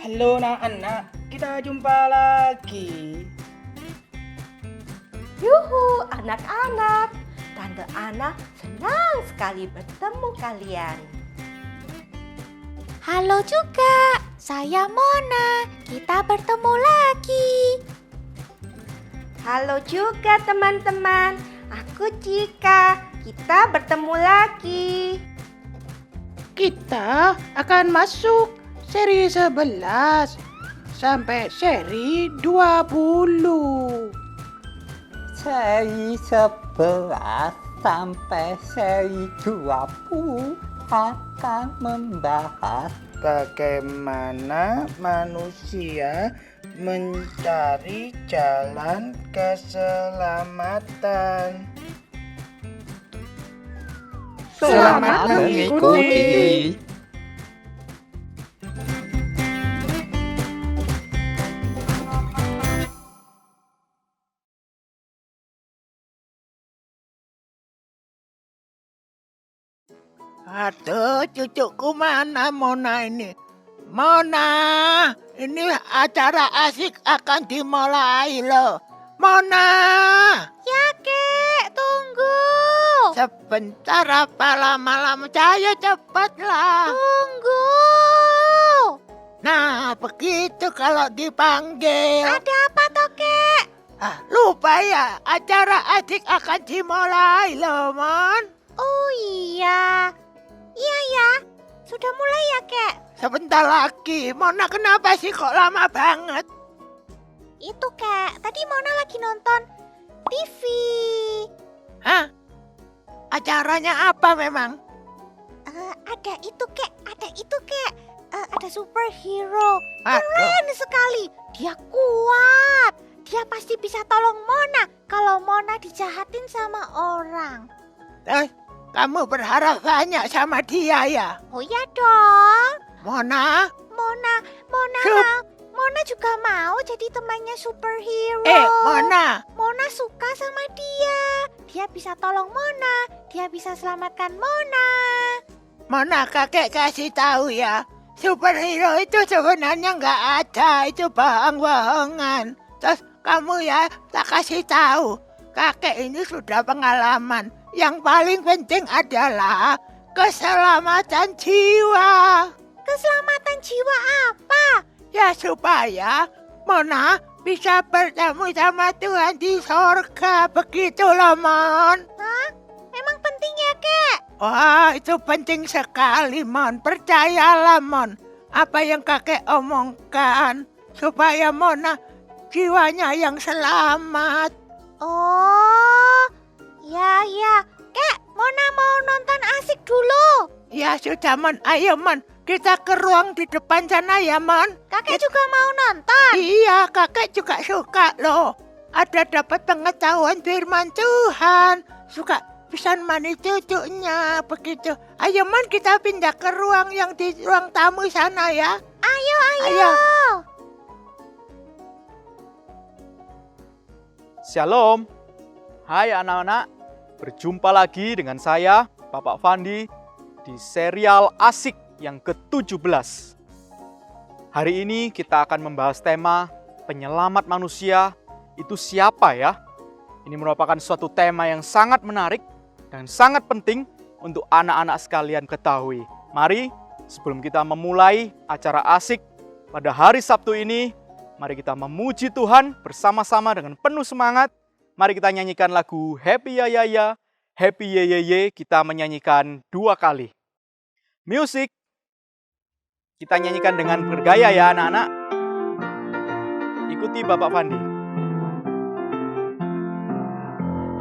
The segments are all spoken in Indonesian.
Halo anak-anak, kita jumpa lagi. Yuhu, anak-anak. Tante Ana senang sekali bertemu kalian. Halo juga, saya Mona. Kita bertemu lagi. Halo juga teman-teman. Aku Cika. Kita bertemu lagi. Kita akan masuk seri 11 sampai seri 20. Seri 11 sampai seri 20 akan membahas Bagaimana manusia mencari jalan keselamatan. Selamat mengikuti. Aduh, cucuku mana Mona ini? Mona, ini acara asik akan dimulai loh. Mona! Ya, Kek, tunggu. Sebentar apa lama-lama, ayo cepatlah. Tunggu. Nah, begitu kalau dipanggil. Ada apa toh, Kek? Lupa ya, acara asik akan dimulai loh, Mon. Oh iya. Iya ya. Sudah mulai ya, Kek? Sebentar lagi. Mona, kenapa sih kok lama banget? Itu, Kek. Tadi Mona lagi nonton TV. Hah? Acaranya apa memang? Ada itu, Kek. Ada itu, Kek. Ada superhero. Aduh. Keren sekali. Dia kuat. Dia pasti bisa tolong Mona kalau Mona dijahatin sama orang. Kamu berharap banyak sama dia ya? Oh iya dong. Mona? Mona Mona juga mau jadi temannya superhero. Mona! Mona suka sama dia. Dia bisa tolong Mona. Dia bisa selamatkan Mona. Mona, kakek kasih tahu ya. Superhero itu sebenarnya nggak ada. Itu bohong-bohongan. Terus kamu ya, tak kasih tahu. Kakek ini sudah pengalaman. Yang paling penting adalah keselamatan jiwa. Keselamatan jiwa apa? Ya supaya Mona bisa bertemu sama Tuhan di sorga. Begitu loh, Mon. Hah? Emang penting ya, Kek? Wah, itu penting sekali, Mon. Percayalah, Mon. Apa yang kakek omongkan. Supaya Mona jiwanya yang selamat. Oh, ya. Kek, Mona mau nonton asik dulu. Ya sudah, Mon. Ayo, Mon. Kita ke ruang di depan sana ya, Mon. Kakek juga mau nonton. Iya, kakek juga suka loh. Ada dapat pengetahuan firman Tuhan. Suka bisa mani cucunya, begitu. Ayo, Mon, kita pindah ke ruang yang di ruang tamu sana ya. Ayo. Shalom. Hai anak-anak. Berjumpa lagi dengan saya, Bapak Fandi, di serial asik yang ke-17. Hari ini kita akan membahas tema penyelamat manusia itu siapa ya? Ini merupakan suatu tema yang sangat menarik dan sangat penting untuk anak-anak sekalian ketahui. Mari sebelum kita memulai acara asik pada hari Sabtu ini, mari kita memuji Tuhan bersama-sama dengan penuh semangat. Mari kita nyanyikan lagu Happy Ya Ya Ya, Happy Ye Ye Ye. Kita menyanyikan 2 kali. Musik. Kita nyanyikan dengan bergaya ya anak-anak. Ikuti Bapak Fandi.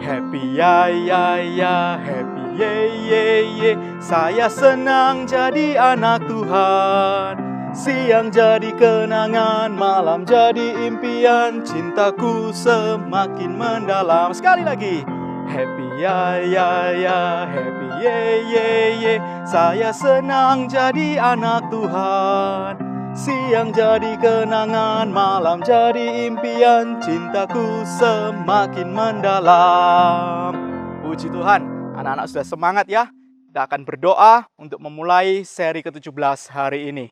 Happy ya ya ya, happy ye ye ye. Saya senang jadi anak Tuhan. Siang jadi kenangan, malam jadi impian. Cintaku semakin mendalam. Sekali lagi. Happy ya ya ya, happy ye ye ye. Saya senang jadi anak Tuhan. Siang jadi kenangan, malam jadi impian. Cintaku semakin mendalam. Puji Tuhan, anak-anak sudah semangat ya. Kita akan berdoa untuk memulai seri ke-17 hari ini.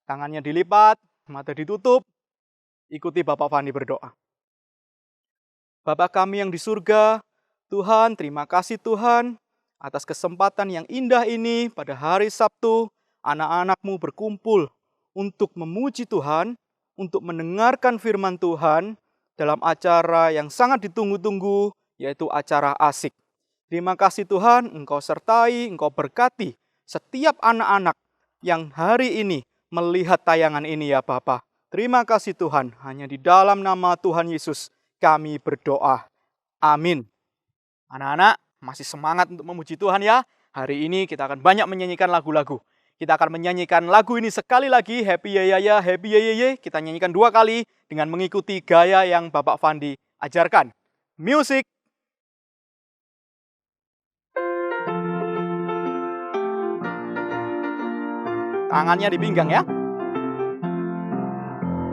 Tangannya dilipat, mata ditutup, ikuti Bapak Fandi berdoa. Bapa kami yang di surga, Tuhan, terima kasih Tuhan atas kesempatan yang indah ini pada hari Sabtu, anak-anak-Mu berkumpul untuk memuji Tuhan, untuk mendengarkan firman Tuhan dalam acara yang sangat ditunggu-tunggu, yaitu acara asik. Terima kasih Tuhan, Engkau sertai, Engkau berkati setiap anak-anak yang hari ini melihat tayangan ini ya Bapa. Terima kasih Tuhan, hanya di dalam nama Tuhan Yesus kami berdoa. Amin. Anak-anak, masih semangat untuk memuji Tuhan ya. Hari ini kita akan banyak menyanyikan lagu-lagu. Kita akan menyanyikan lagu ini sekali lagi, Happy Ya Ya Ya, Happy Ya Ya Ya. Kita nyanyikan 2 kali dengan mengikuti gaya yang Bapak Fandi ajarkan. Music. Tangannya di pinggang ya.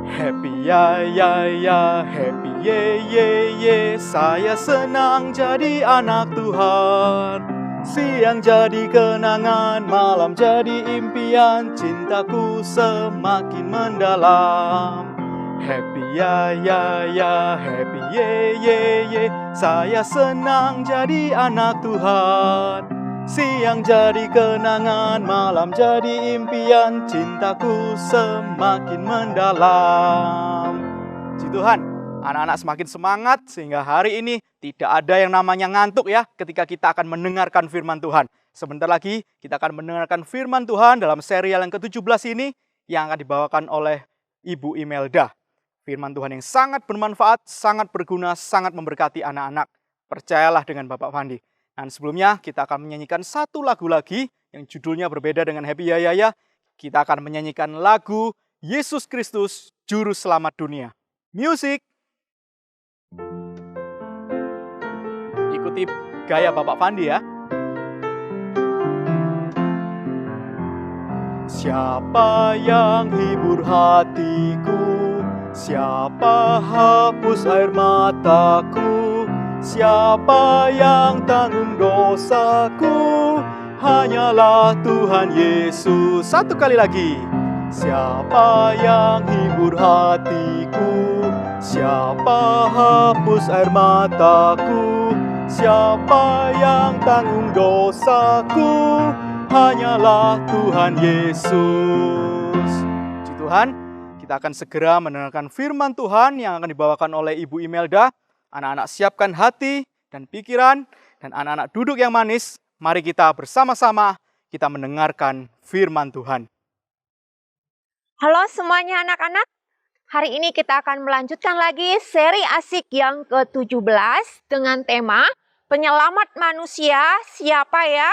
Happy ya ya ya, happy ye ye ye. Saya senang jadi anak Tuhan. Siang jadi kenangan, malam jadi impian. Cintaku semakin mendalam. Happy ya ya ya, happy ye ye ye. Saya senang jadi anak Tuhan. Siang jadi kenangan, malam jadi impian. Cintaku semakin mendalam. Puji Tuhan, anak-anak semakin semangat sehingga hari ini tidak ada yang namanya ngantuk ya ketika kita akan mendengarkan firman Tuhan. Sebentar lagi kita akan mendengarkan firman Tuhan dalam serial yang ke-17 ini yang akan dibawakan oleh Ibu Imelda. Firman Tuhan yang sangat bermanfaat, sangat berguna, sangat memberkati anak-anak. Percayalah dengan Bapak Fandi. Dan sebelumnya kita akan menyanyikan satu lagu lagi yang judulnya berbeda dengan Happy Ya Ya Ya. Kita akan menyanyikan lagu Yesus Kristus Juru Selamat Dunia. Music. Ikuti gaya Bapak Fandi ya. Siapa yang hibur hatiku? Siapa hapus air mataku? Siapa yang tanggung dosaku? Hanyalah Tuhan Yesus. Satu kali lagi. Siapa yang hibur hatiku? Siapa hapus air mataku? Siapa yang tanggung dosaku? Hanyalah Tuhan Yesus. Puji Tuhan, kita akan segera mendengarkan firman Tuhan yang akan dibawakan oleh Ibu Imelda. Anak-anak siapkan hati dan pikiran, dan anak-anak duduk yang manis. Mari kita bersama-sama kita mendengarkan firman Tuhan. Halo semuanya anak-anak. Hari ini kita akan melanjutkan lagi seri asik yang ke-17 dengan tema Penyelamat Manusia Siapa Ya?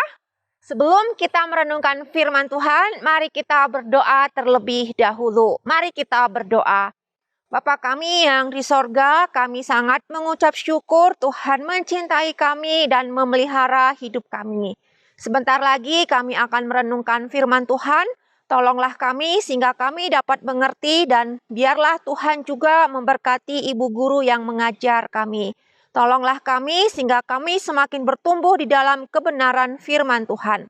Sebelum kita merenungkan firman Tuhan, mari kita berdoa terlebih dahulu. Mari kita berdoa. Bapa kami yang di sorga, kami sangat mengucap syukur Tuhan mencintai kami dan memelihara hidup kami. Sebentar lagi kami akan merenungkan firman Tuhan. Tolonglah kami sehingga kami dapat mengerti dan biarlah Tuhan juga memberkati ibu guru yang mengajar kami. Tolonglah kami sehingga kami semakin bertumbuh di dalam kebenaran firman Tuhan.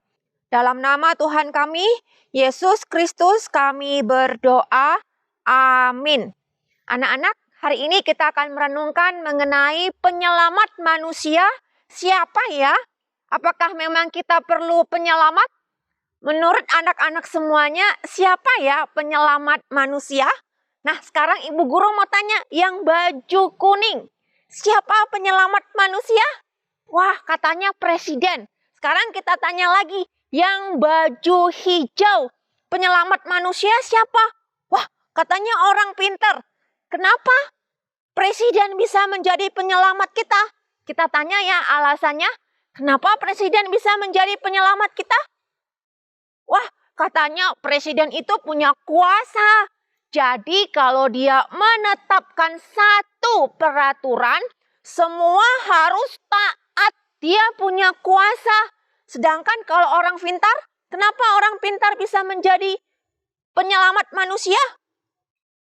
Dalam nama Tuhan kami, Yesus Kristus, kami berdoa. Amin. Anak-anak, hari ini kita akan merenungkan mengenai penyelamat manusia. Siapa ya? Apakah memang kita perlu penyelamat? Menurut anak-anak semuanya, siapa ya penyelamat manusia? Nah, sekarang ibu guru mau tanya, yang baju kuning. Siapa penyelamat manusia? Wah, katanya presiden. Sekarang kita tanya lagi, yang baju hijau. Penyelamat manusia siapa? Wah, katanya orang pintar. Kenapa presiden bisa menjadi penyelamat kita? Kita tanya ya alasannya, kenapa presiden bisa menjadi penyelamat kita? Wah, katanya presiden itu punya kuasa. Jadi kalau dia menetapkan satu peraturan, semua harus taat. Dia punya kuasa. Sedangkan kalau orang pintar, kenapa orang pintar bisa menjadi penyelamat manusia?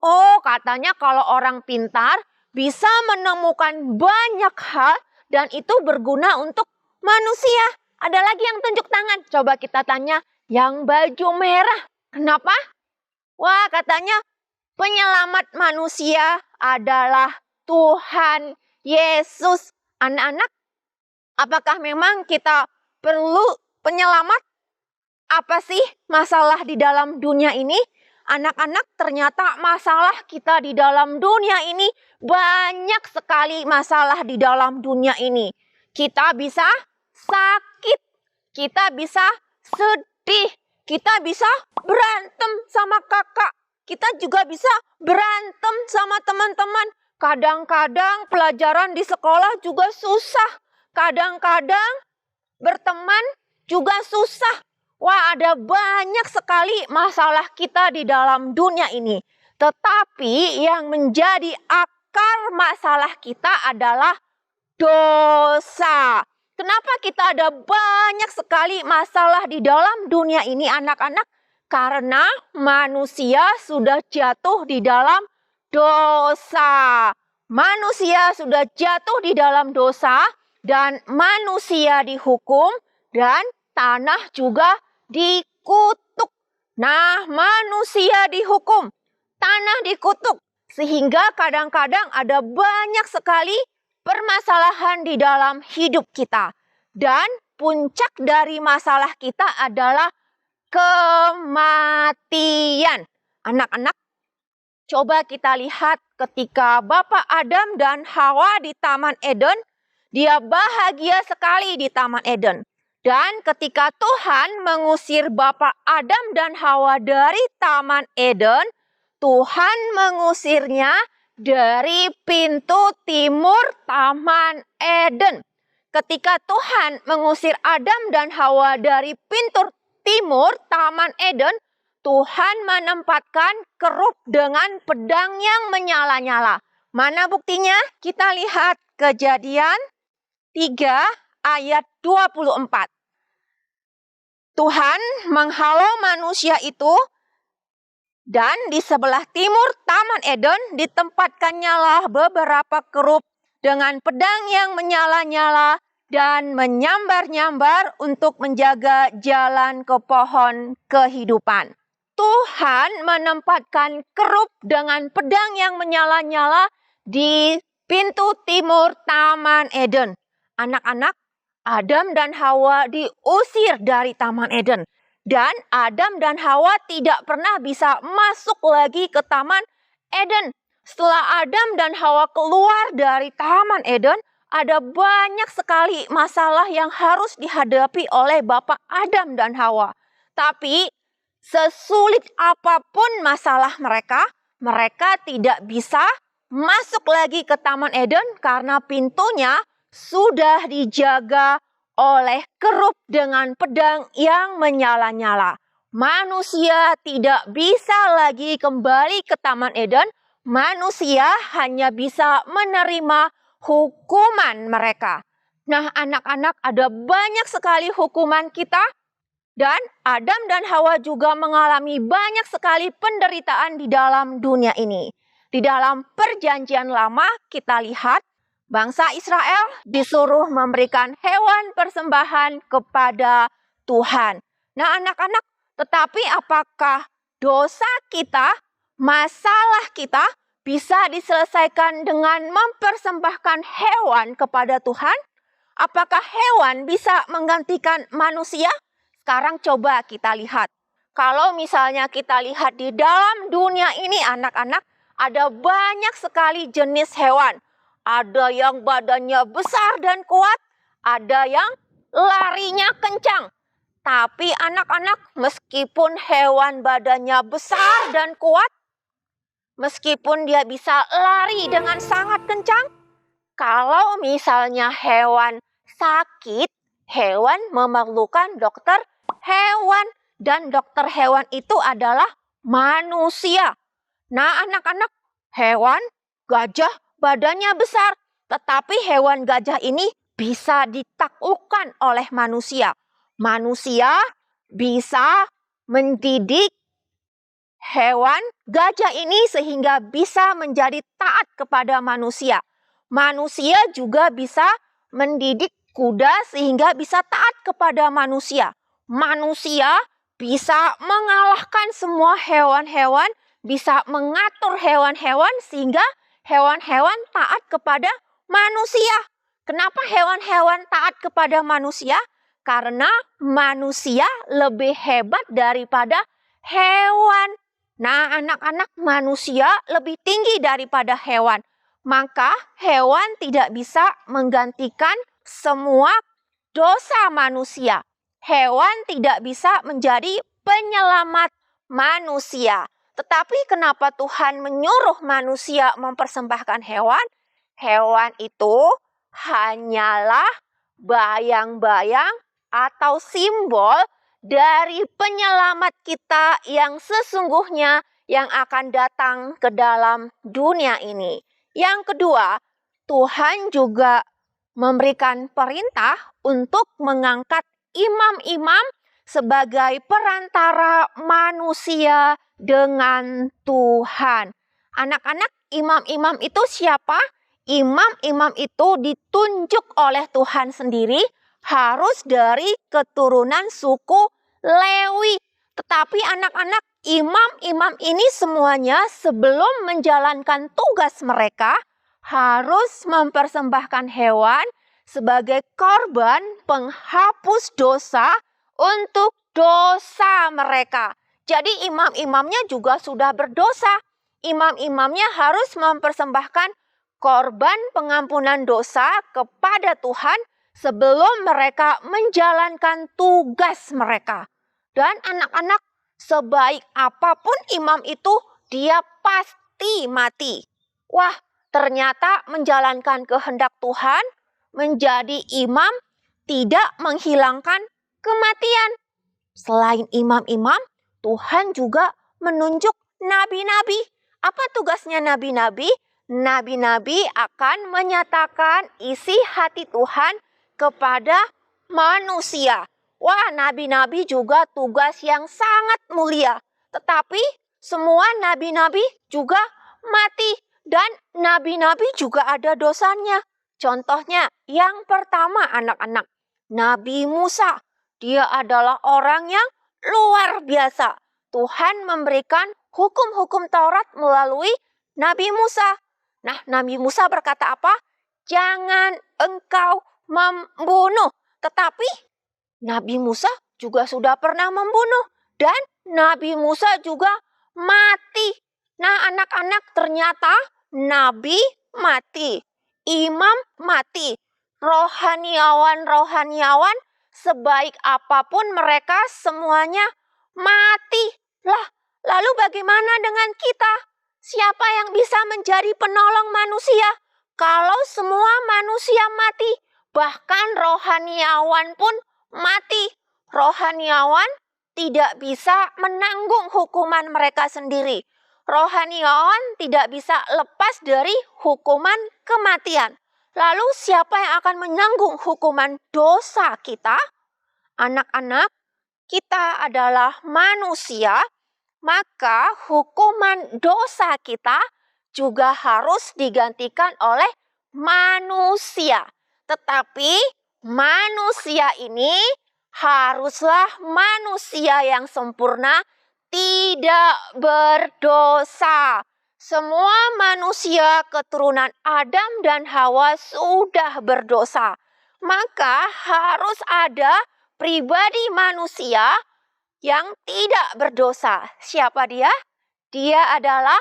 Oh, katanya kalau orang pintar bisa menemukan banyak hal dan itu berguna untuk manusia. Ada lagi yang tunjuk tangan. Coba kita tanya yang baju merah. Kenapa? Wah, katanya Penyelamat manusia adalah Tuhan Yesus. Anak-anak, apakah memang kita perlu penyelamat? Apa sih masalah di dalam dunia ini? Anak-anak, ternyata masalah kita di dalam dunia ini banyak sekali masalah di dalam dunia ini. Kita bisa sakit, kita bisa sedih, kita bisa berantem sama kakak, kita juga bisa berantem sama teman-teman. Kadang-kadang pelajaran di sekolah juga susah. Kadang-kadang berteman juga susah. Wah, ada banyak sekali masalah kita di dalam dunia ini. Tetapi yang menjadi akar masalah kita adalah dosa. Kenapa kita ada banyak sekali masalah di dalam dunia ini, anak-anak? Karena manusia sudah jatuh di dalam dosa. Manusia sudah jatuh di dalam dosa dan manusia dihukum dan tanah juga dikutuk. Nah, manusia dihukum, tanah dikutuk. Sehingga kadang-kadang ada banyak sekali permasalahan di dalam hidup kita. Dan puncak dari masalah kita adalah kematian. Anak-anak, coba kita lihat ketika Bapak Adam dan Hawa di Taman Eden, dia bahagia sekali di Taman Eden. Dan ketika Tuhan mengusir Bapak Adam dan Hawa dari Taman Eden, Tuhan mengusirnya dari pintu timur Taman Eden. Ketika Tuhan mengusir Adam dan Hawa dari pintu timur Taman Eden, Tuhan menempatkan kerup dengan pedang yang menyala-nyala. Mana buktinya? Kita lihat Kejadian 3 ayat 24. Tuhan menghalau manusia itu, dan di sebelah timur Taman Eden ditempatkannya beberapa kerup dengan pedang yang menyala-nyala dan menyambar-nyambar untuk menjaga jalan ke pohon kehidupan. Tuhan menempatkan kerup dengan pedang yang menyala-nyala di pintu timur Taman Eden. Anak-anak, Adam dan Hawa diusir dari Taman Eden. Dan Adam dan Hawa tidak pernah bisa masuk lagi ke Taman Eden. Setelah Adam dan Hawa keluar dari Taman Eden, ada banyak sekali masalah yang harus dihadapi oleh Bapak Adam dan Hawa. Tapi sesulit apapun masalah mereka, mereka tidak bisa masuk lagi ke Taman Eden karena pintunya sudah dijaga oleh kerup dengan pedang yang menyala-nyala. Manusia tidak bisa lagi kembali ke Taman Eden. Manusia hanya bisa menerima hukuman mereka. Nah, anak-anak, ada banyak sekali hukuman kita. Dan Adam dan Hawa juga mengalami banyak sekali penderitaan di dalam dunia ini. Di dalam Perjanjian Lama kita lihat bangsa Israel disuruh memberikan hewan persembahan kepada Tuhan. Nah, anak-anak, tetapi apakah dosa kita, masalah kita bisa diselesaikan dengan mempersembahkan hewan kepada Tuhan? Apakah hewan bisa menggantikan manusia? Sekarang coba kita lihat. Kalau misalnya kita lihat di dalam dunia ini, anak-anak, ada banyak sekali jenis hewan. Ada yang badannya besar dan kuat, ada yang larinya kencang. Tapi anak-anak, meskipun hewan badannya besar dan kuat, meskipun dia bisa lari dengan sangat kencang, kalau misalnya hewan sakit, hewan memerlukan dokter hewan. Dan dokter hewan itu adalah manusia. Nah, anak-anak, hewan gajah badannya besar, tetapi hewan gajah ini bisa ditaklukkan oleh manusia. Manusia bisa mendidik hewan gajah ini sehingga bisa menjadi taat kepada manusia. Manusia juga bisa mendidik kuda sehingga bisa taat kepada manusia. Manusia bisa mengalahkan semua hewan-hewan bisa mengatur hewan-hewan sehingga hewan-hewan taat kepada manusia. Kenapa hewan-hewan taat kepada manusia? Karena manusia lebih hebat daripada hewan. Nah, anak-anak, manusia lebih tinggi daripada hewan. Maka hewan tidak bisa menggantikan semua dosa manusia. Hewan tidak bisa menjadi penyelamat manusia. Tetapi kenapa Tuhan menyuruh manusia mempersembahkan hewan? Hewan itu hanyalah bayang-bayang atau simbol dari penyelamat kita yang sesungguhnya yang akan datang ke dalam dunia ini. Yang kedua, Tuhan juga memberikan perintah untuk mengangkat imam-imam sebagai perantara manusia dengan Tuhan. Anak-anak, imam-imam itu siapa? Imam-imam itu ditunjuk oleh Tuhan sendiri, harus dari keturunan suku Lewi. Tetapi anak-anak, imam-imam ini semuanya sebelum menjalankan tugas mereka harus mempersembahkan hewan sebagai korban penghapus dosa untuk dosa mereka. Jadi imam-imamnya juga sudah berdosa. Imam-imamnya harus mempersembahkan korban pengampunan dosa kepada Tuhan sebelum mereka menjalankan tugas mereka. Dan anak-anak, sebaik apapun imam itu, dia pasti mati. Wah, ternyata menjalankan kehendak Tuhan, menjadi imam, tidak menghilangkan kematian. Selain imam-imam, Tuhan juga menunjuk nabi-nabi. Apa tugasnya nabi-nabi? Nabi-nabi akan menyatakan isi hati Tuhan kepada manusia. Wah, nabi-nabi juga tugas yang sangat mulia. Tetapi semua nabi-nabi juga mati. Dan nabi-nabi juga ada dosanya. Contohnya yang pertama anak-anak, Nabi Musa. Dia adalah orang yang luar biasa. Tuhan memberikan hukum-hukum Taurat melalui Nabi Musa. Nah, Nabi Musa berkata apa? Jangan engkau membunuh. Tetapi Nabi Musa juga sudah pernah membunuh. Dan Nabi Musa juga mati. Nah, anak-anak, ternyata Nabi mati. Imam mati. Rohaniawan sebaik apapun mereka semuanya mati. Lah, lalu bagaimana dengan kita? Siapa yang bisa menjadi penolong manusia? Kalau semua manusia mati, bahkan rohaniawan pun mati. Rohaniawan tidak bisa menanggung hukuman mereka sendiri. Rohaniawan tidak bisa lepas dari hukuman kematian. Lalu siapa yang akan menanggung hukuman dosa kita? Anak-anak, kita adalah manusia, maka hukuman dosa kita juga harus digantikan oleh manusia. Tetapi manusia ini haruslah manusia yang sempurna, tidak berdosa. Semua manusia keturunan Adam dan Hawa sudah berdosa. Maka harus ada pribadi manusia yang tidak berdosa. Siapa dia? Dia adalah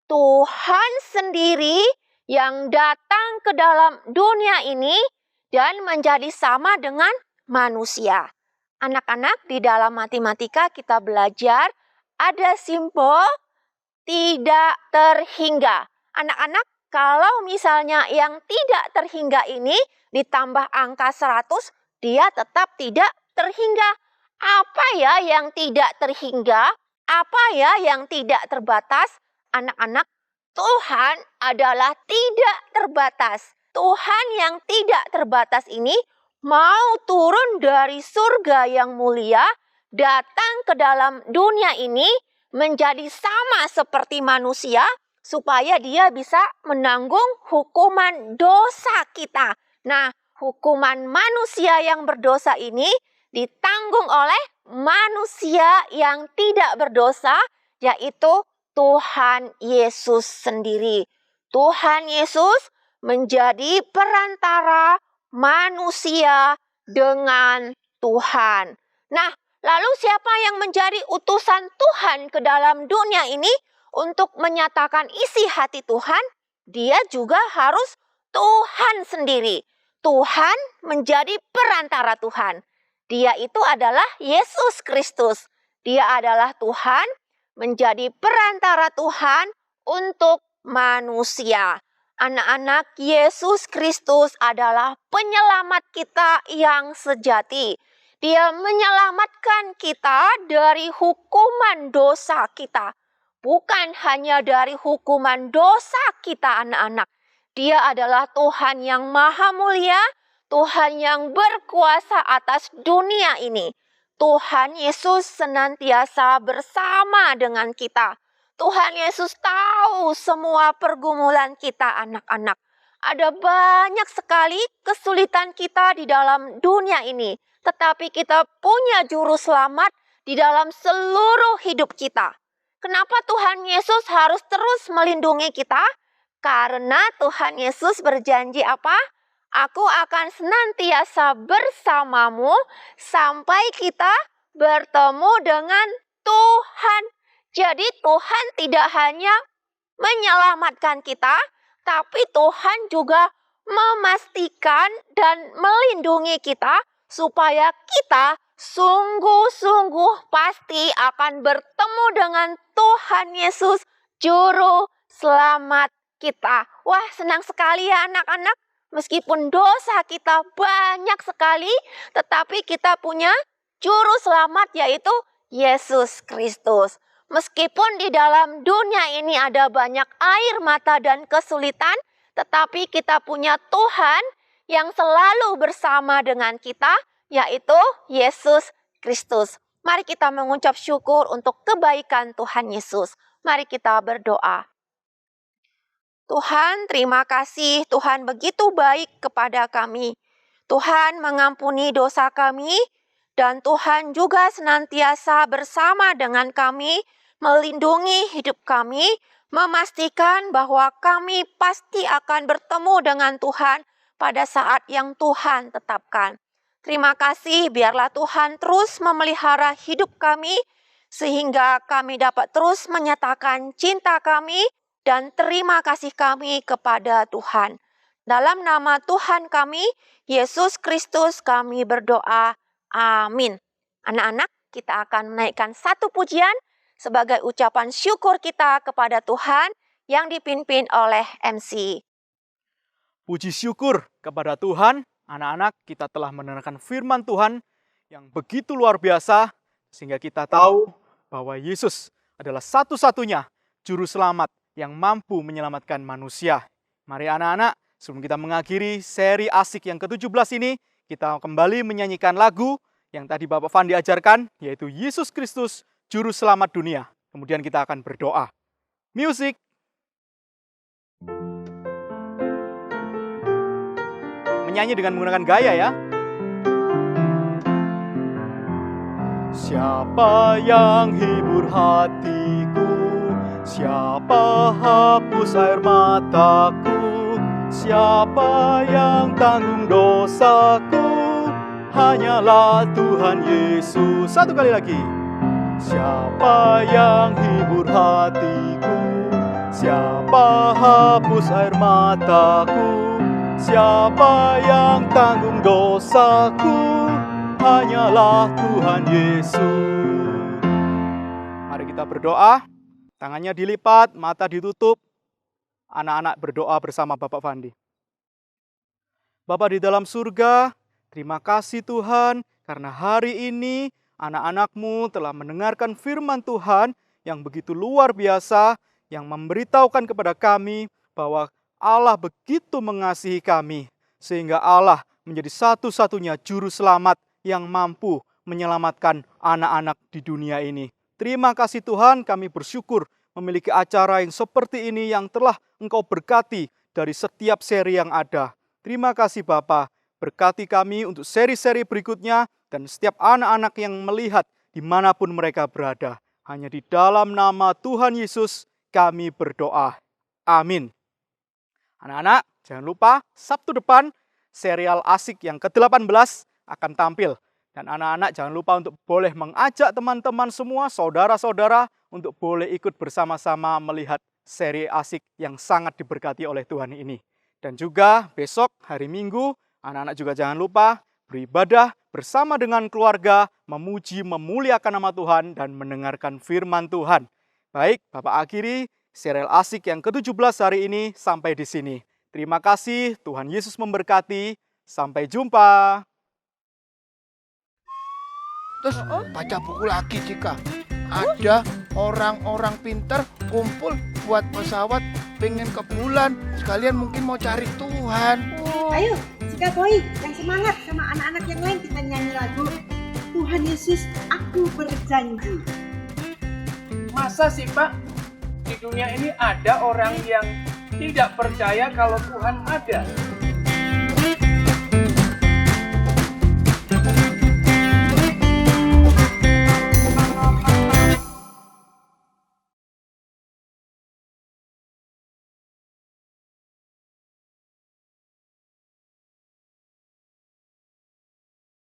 Tuhan sendiri yang datang ke dalam dunia ini dan menjadi sama dengan manusia. Anak-anak, di dalam matematika kita belajar ada simbol tidak terhingga. Anak-anak, kalau misalnya yang tidak terhingga ini ditambah angka 100, dia tetap tidak terhingga. Apa ya yang tidak terhingga? Apa ya yang tidak terbatas? Anak-anak, Tuhan adalah tidak terbatas. Tuhan yang tidak terbatas ini mau turun dari surga yang mulia, datang ke dalam dunia ini, menjadi sama seperti manusia, supaya dia bisa menanggung hukuman dosa kita. Nah, hukuman manusia yang berdosa ini ditanggung oleh manusia yang tidak berdosa, yaitu Tuhan Yesus sendiri. Tuhan Yesus menjadi perantara manusia dengan Tuhan. Nah, lalu siapa yang menjadi utusan Tuhan ke dalam dunia ini untuk menyatakan isi hati Tuhan? Dia juga harus Tuhan sendiri. Tuhan menjadi perantara Tuhan. Dia itu adalah Yesus Kristus. Dia adalah Tuhan menjadi perantara Tuhan untuk manusia. Anak-anak, Yesus Kristus adalah penyelamat kita yang sejati. Dia menyelamatkan kita dari hukuman dosa kita. Bukan hanya dari hukuman dosa kita, anak-anak. Dia adalah Tuhan yang maha mulia, Tuhan yang berkuasa atas dunia ini. Tuhan Yesus senantiasa bersama dengan kita. Tuhan Yesus tahu semua pergumulan kita, anak-anak. Ada banyak sekali kesulitan kita di dalam dunia ini. Tetapi kita punya juru selamat di dalam seluruh hidup kita. Kenapa Tuhan Yesus harus terus melindungi kita? Karena Tuhan Yesus berjanji apa? Aku akan senantiasa bersamamu sampai kita bertemu dengan Tuhan. Jadi Tuhan tidak hanya menyelamatkan kita, tapi Tuhan juga memastikan dan melindungi kita supaya kita sungguh-sungguh pasti akan bertemu dengan Tuhan Yesus, Juru Selamat kita. Wah, senang sekali ya anak-anak. Meskipun dosa kita banyak sekali, tetapi kita punya Juru Selamat yaitu Yesus Kristus. Meskipun di dalam dunia ini ada banyak air mata dan kesulitan, tetapi kita punya Tuhan yang selalu bersama dengan kita, yaitu Yesus Kristus. Mari kita mengucap syukur untuk kebaikan Tuhan Yesus. Mari kita berdoa. Tuhan, terima kasih. Tuhan begitu baik kepada kami. Tuhan mengampuni dosa kami, dan Tuhan juga senantiasa bersama dengan kami, melindungi hidup kami, memastikan bahwa kami pasti akan bertemu dengan Tuhan pada saat yang Tuhan tetapkan. Terima kasih, biarlah Tuhan terus memelihara hidup kami, sehingga kami dapat terus menyatakan cinta kami dan terima kasih kami kepada Tuhan. Dalam nama Tuhan kami, Yesus Kristus, kami berdoa. Amin. Anak-anak, kita akan menaikkan satu pujian sebagai ucapan syukur kita kepada Tuhan yang dipimpin oleh MC. Puji syukur kepada Tuhan, anak-anak, kita telah mendengarkan firman Tuhan yang begitu luar biasa, sehingga kita tahu bahwa Yesus adalah satu-satunya juru selamat yang mampu menyelamatkan manusia. Mari anak-anak, sebelum kita mengakhiri seri asik yang ke-17 ini, kita kembali menyanyikan lagu yang tadi Bapak Fandi ajarkan, yaitu Yesus Kristus, Juru Selamat Dunia. Kemudian kita akan berdoa. Music! Menyanyi dengan menggunakan gaya ya. Siapa yang hibur hatiku? Siapa hapus air mataku? Siapa yang tanggung dosaku? Hanyalah Tuhan Yesus. Satu kali lagi. Siapa yang hibur hatiku? Siapa hapus air mataku? Siapa yang tanggung dosaku? Hanyalah Tuhan Yesus. Mari kita berdoa. Tangannya dilipat, mata ditutup. Anak-anak berdoa bersama Bapak Fandi. Bapa di dalam surga, terima kasih Tuhan, karena hari ini anak-anak-Mu telah mendengarkan firman Tuhan yang begitu luar biasa, yang memberitahukan kepada kami bahwa Allah begitu mengasihi kami, sehingga Allah menjadi satu-satunya juru selamat yang mampu menyelamatkan anak-anak di dunia ini. Terima kasih Tuhan, kami bersyukur memiliki acara yang seperti ini yang telah Engkau berkati dari setiap seri yang ada. Terima kasih Bapa, berkati kami untuk seri-seri berikutnya dan setiap anak-anak yang melihat dimanapun mereka berada. Hanya di dalam nama Tuhan Yesus kami berdoa. Amin. Anak-anak, jangan lupa Sabtu depan serial asik yang ke-18 akan tampil. Dan anak-anak jangan lupa untuk boleh mengajak teman-teman semua, saudara-saudara, untuk boleh ikut bersama-sama melihat seri asik yang sangat diberkati oleh Tuhan ini. Dan juga besok hari Minggu, anak-anak juga jangan lupa beribadah bersama dengan keluarga, memuji, memuliakan nama Tuhan, dan mendengarkan firman Tuhan. Baik, Bapak akhiri serial asik yang ke-17 hari ini sampai di sini. Terima kasih, Tuhan Yesus memberkati. Sampai jumpa. Terus baca buku lagi, Cika. Ada orang-orang pinter kumpul buat pesawat pengen ke bulan. Sekalian mungkin mau cari Tuhan. Ayo, Cika Boy, yang semangat sama anak-anak yang lain kita nyanyi lagu Tuhan Yesus, aku berjanji. Masa sih Pak, di dunia ini ada orang yang tidak percaya kalau Tuhan ada?